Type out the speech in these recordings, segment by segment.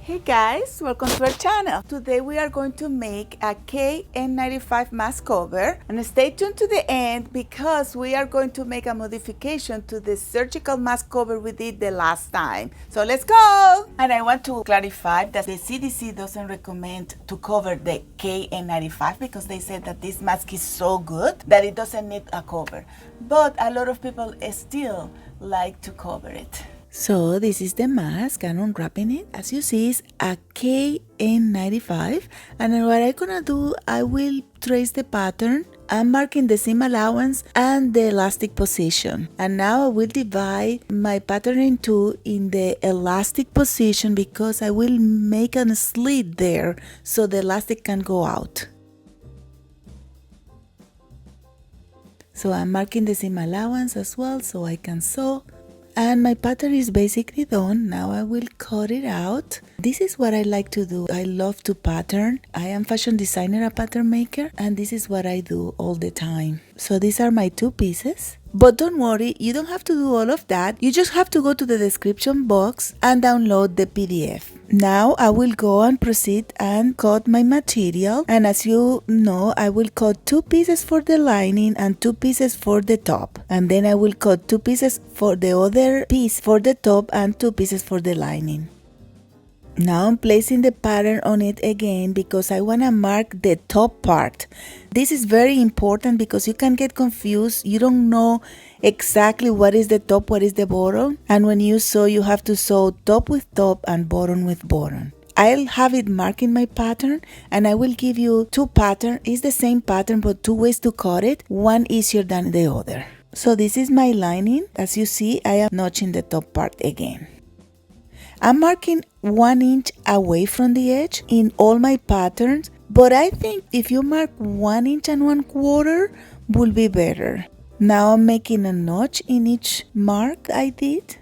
Hey guys, welcome to our channel. Today we are going to make a KN95 mask cover, and stay tuned to the end because we are going to make a modification to the surgical mask cover we did the last time. So let's go! And I want to clarify that the CDC doesn't recommend to cover the KN95 because they said that this mask is so good that it doesn't need a cover. But a lot of people still like to cover it. So this is the mask. I'm unwrapping it. As you see, it's a KN95. And what I'm gonna do, I will trace the pattern. I'm marking the seam allowance and the elastic position. And now I will divide my pattern in two in the elastic position because I will make a slit there so the elastic can go out. So I'm marking the seam allowance as well so I can sew. And my pattern is basically done. Now I will cut it out. This is what I like to do. I love to pattern. I am fashion designer, a pattern maker, and this is what I do all the time. So these are my two pieces. But don't worry, you don't have to do all of that. You just have to go to the description box and download the PDF. Now I will go and proceed and cut my material. And as you know, I will cut two pieces for the lining and two pieces for the top. And then I will cut two pieces for the other piece for the top and two pieces for the lining. Now I'm placing the pattern on it again because I want to mark the top part. This is very important because you can get confused. You don't know exactly what is the top, what is the bottom. And when you sew, you have to sew top with top and bottom with bottom. I'll have it marked in my pattern and I will give you two patterns. It's the same pattern but two ways to cut it. One easier than the other. So this is my lining. As you see, I am notching the top part again. I'm marking 1 inch away from the edge in all my patterns, but I think if you mark 1 inch and 1/4 will be better. Now I'm making a notch in each mark I did.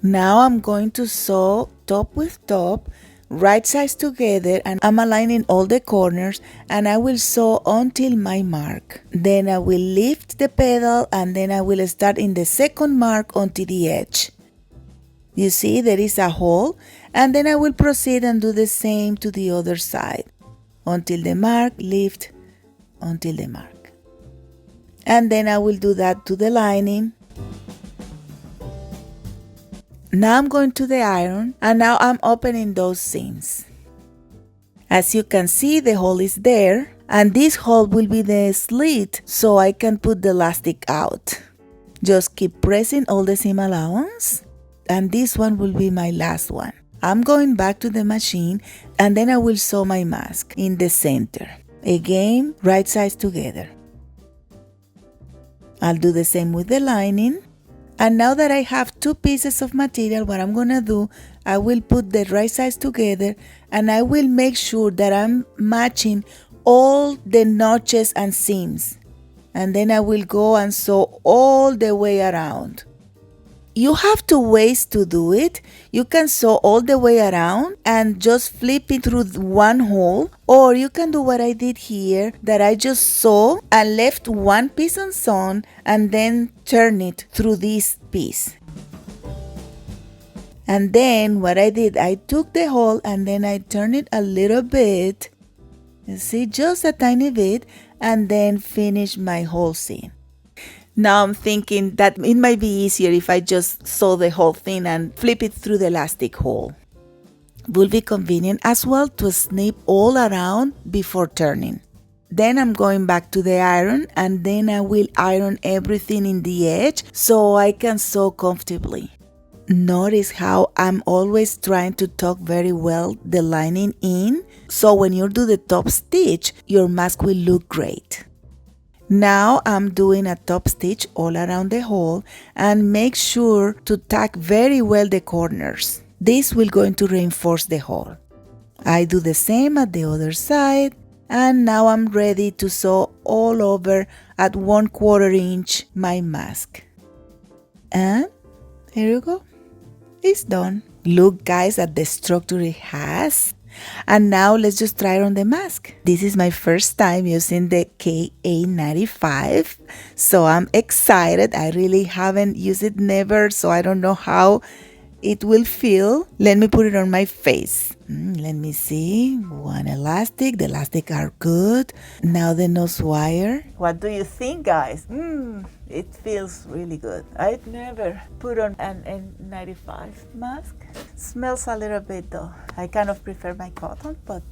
Now I'm going to sew top with top, right sides together, and I'm aligning all the corners and I will sew until my mark. Then I will lift the pedal and then I will start in the second mark onto the edge. You see there is a hole, and then I will proceed and do the same to the other side until the mark, lift until the mark. And then I will do that to the lining. Now I'm going to the iron and now I'm opening those seams. As you can see, the hole is there and this hole will be the slit so I can put the elastic out. Just keep pressing all the seam allowance. And this one will be my last one. I'm going back to the machine and then I will sew my mask in the center. Again, right sides together. I'll do the same with the lining. And now that I have two pieces of material, what I'm gonna do, I will put the right sides together and I will make sure that I'm matching all the notches and seams. And then I will go and sew all the way around. You have two ways to do it. You can sew all the way around and just flip it through one hole, or you can do what I did here, that I just sew and left one piece unsewn and then turn it through this piece. And then what I did, I took the hole and then I turned it a little bit, you see, just a tiny bit, and then finish my whole seam. Now I'm thinking that it might be easier if I just sew the whole thing and flip it through the elastic hole. Will be convenient as well to snip all around before turning. Then I'm going back to the iron and then I will iron everything in the edge so I can sew comfortably. Notice how I'm always trying to tuck very well the lining in, so when you do the top stitch, your mask will look great. Now I'm doing a top stitch all around the hole and make sure to tack very well the corners. This will going to reinforce the hole. I do the same at the other side and now I'm ready to sew all over at 1/4 inch my mask. And here you go. It's done. Look guys at the structure it has. And now let's just try it on the mask. This is my first time using the KN95, so I'm excited. I really haven't used it never, so I don't know how it will feel. Let me put it on my face. Let me see. One elastic. The elastic are good. Now the nose wire. What do you think, guys? It feels really good. I've never put on an N95 mask. Smells a little bit though. I kind of prefer my cotton, but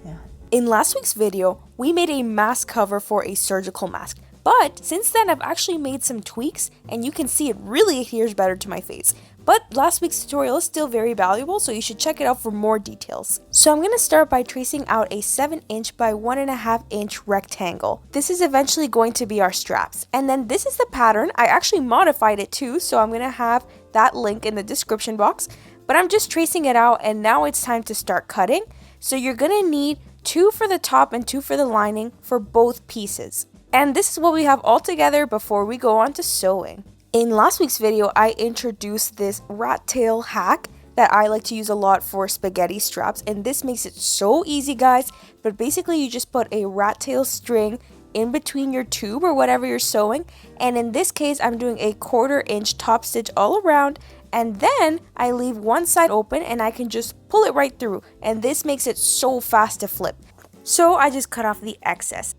yeah. In last week's video, we made a mask cover for a surgical mask. But since then, I've actually made some tweaks, and you can see it really adheres better to my face. But last week's tutorial is still very valuable, so you should check it out for more details. So I'm going to start by tracing out a 7" by 1.5" rectangle. This is eventually going to be our straps. And then this is the pattern. I actually modified it too, so I'm going to have that link in the description box. But I'm just tracing it out, and now it's time to start cutting. So you're going to need 2 for the top and 2 for the lining for both pieces. And this is what we have all together before we go on to sewing. In last week's video, I introduced this rat tail hack that I like to use a lot for spaghetti straps, and this makes it so easy, guys. But basically, you just put a rat tail string in between your tube or whatever you're sewing, and in this case, I'm doing a 1/4" top stitch all around, and then I leave one side open and I can just pull it right through, and this makes it so fast to flip. So I just cut off the excess.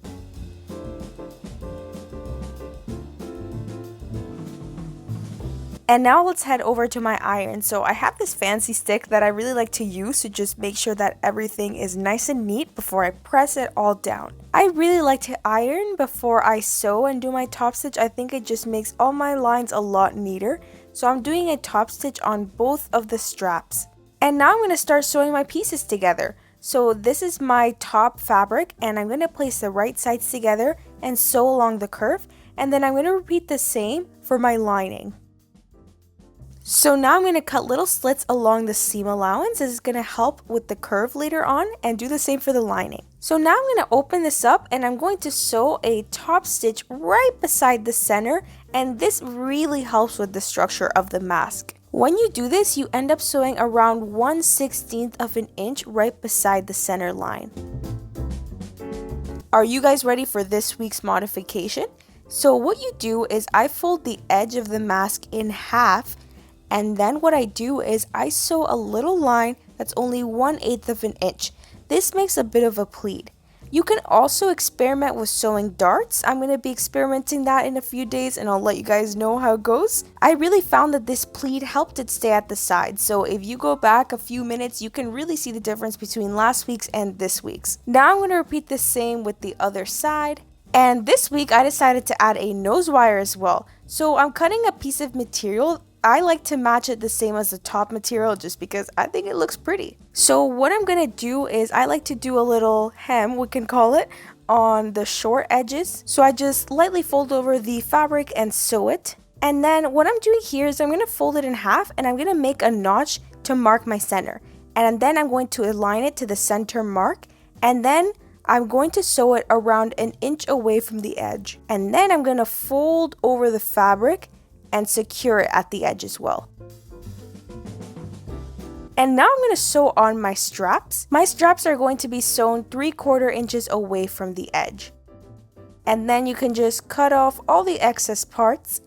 And now let's head over to my iron. So I have this fancy stick that I really like to use to just make sure that everything is nice and neat before I press it all down. I really like to iron before I sew and do my top stitch. I think it just makes all my lines a lot neater. So I'm doing a top stitch on both of the straps. And now I'm going to start sewing my pieces together. So this is my top fabric, and I'm going to place the right sides together and sew along the curve. And then I'm going to repeat the same for my lining. So now I'm going to cut little slits along the seam allowance. This is going to help with the curve later on, and do the same for the lining. So now I'm going to open this up, and I'm going to sew a top stitch right beside the center, and this really helps with the structure of the mask. When you do this, you end up sewing around 1/16 of an inch right beside the center line. Are you guys ready for this week's modification? So what you do is I fold the edge of the mask in half, and then what I do is I sew a little line that's only 1/8 of an inch. This makes a bit of a pleat. You can also experiment with sewing darts. I'm going to be experimenting that in a few days, and I'll let you guys know how it goes. I really found that this pleat helped it stay at the side. So if you go back a few minutes, you can really see the difference between last week's and this week's. Now I'm going to repeat the same with the other side. And this week I decided to add a nose wire as well. So I'm cutting a piece of material. I like to match it the same as the top material just because I think it looks pretty. So what I'm going to do is I like to do a little hem, we can call it, on the short edges. So I just lightly fold over the fabric and sew it. And then what I'm doing here is I'm going to fold it in half, and I'm going to make a notch to mark my center. And then I'm going to align it to the center mark, and then I'm going to sew it around 1 inch away from the edge. And then I'm going to fold over the fabric and secure it at the edge as well. And now I'm going to sew on my straps. My straps are going to be sewn 3/4 inches away from the edge. And then you can just cut off all the excess parts.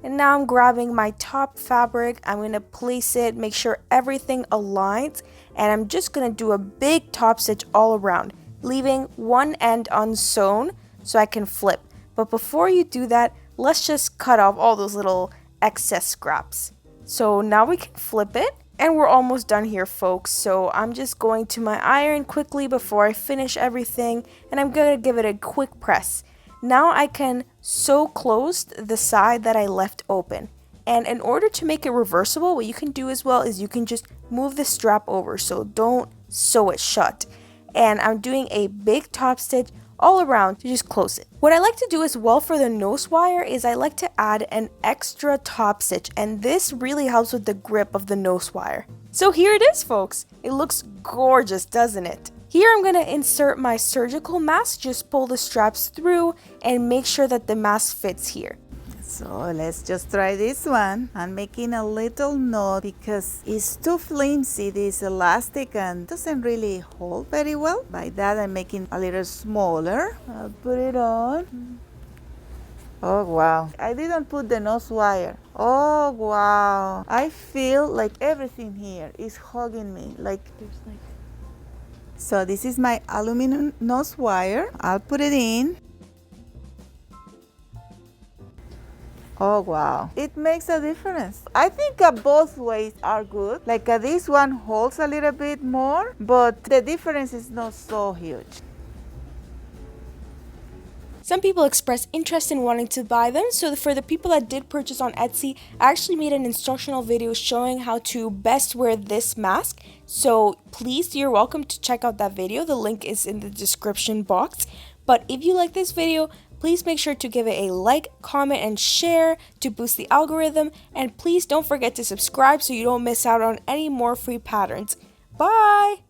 And now I'm grabbing my top fabric. I'm going to place it, make sure everything aligns, and I'm just going to do a big top stitch all around, leaving one end unsewn so I can flip. But before you do that, let's just cut off all those little excess scraps. So now we can flip it, and we're almost done here, folks. So I'm just going to my iron quickly before I finish everything, and I'm going to give it a quick press. Now I can sew closed the side that I left open. And in order to make it reversible, what you can do as well is you can just move the strap over, so don't sew it shut. And I'm doing a big top stitch all around to just close it. What I like to do as well for the nose wire is I like to add an extra top stitch, and this really helps with the grip of the nose wire. So here it is, folks. It looks gorgeous, doesn't it? Here I'm going to insert my surgical mask, just pull the straps through and make sure that the mask fits here. So let's just try this one. I'm making a little knot because it's too flimsy, this elastic, and doesn't really hold very well. By that I'm making a little smaller. I'll put it on. Oh wow. I didn't put the nose wire. Oh wow. I feel like everything here is hugging me. Like there's like. So this is my aluminum nose wire. I'll put it in. Oh wow. It makes a difference. I think both ways are good. Like this one holds a little bit more, but the difference is not so huge. Some people expressed interest in wanting to buy them, so for the people that did purchase on Etsy, I actually made an instructional video showing how to best wear this mask. So please, you're welcome to check out that video. The link is in the description box. But if you like this video, please make sure to give it a like, comment, and share to boost the algorithm. And please don't forget to subscribe so you don't miss out on any more free patterns. Bye!